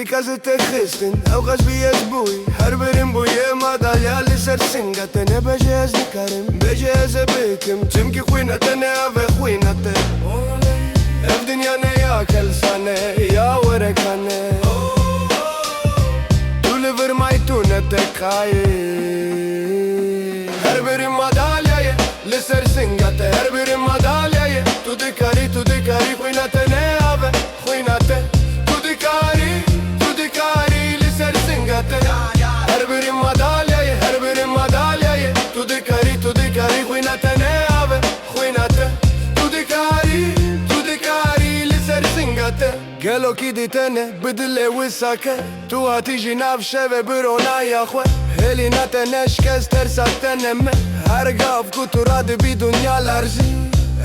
Dikazet e Kristin, ew gazbiye zbuj Herberin buje madalja li ser singate Ne beġe ez nikarim, beġe ez e bikim Ċimki khwinate ne ave khwinate Evdinja ne ja kelsane, ja werekane Tu li virmajtune te kaje Herberin madalja je, li ser singate Herberin madalja je, tu dikari khwinate ne ave khwinate Tu dikari li ser singate Herberin madalja je, herberin madalja je Tu dikari khwinate ne ave khwinate Tu dikari li ser singate Gelo kidi tene bidile wisake Tu hatiġi nafxeve birona jaħwe Helina tene xkez tersa tenemme Hargaf kutura di bidunja larzi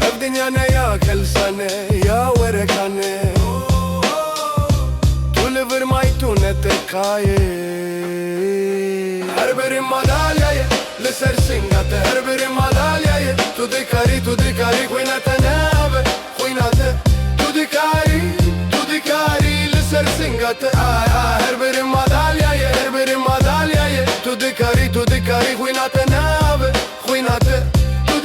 Evdinja ne ja kelsane, ja werekane Tu li virmajtune te kaje Herberin madalja je, li ser singate Herberin madalja je, tu dikari khwinate ne ave khwinate Tu dikari li ser singate Herberin madalja je, tu dikari khwinate ne ave khwinate Tu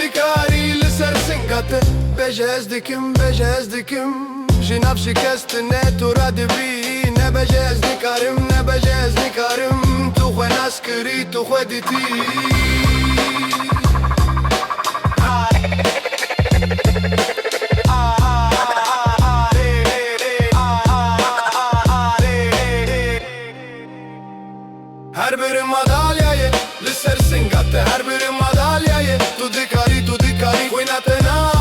dikari li ser singate Beġe ez dikim Xinaf xi kestine tu radibi Ne beġe ez nikarim Tu khwe naskiri, tu khwe diti Herberin madalja je, li ser singate Herberin madalja je, tu dikari khwinate na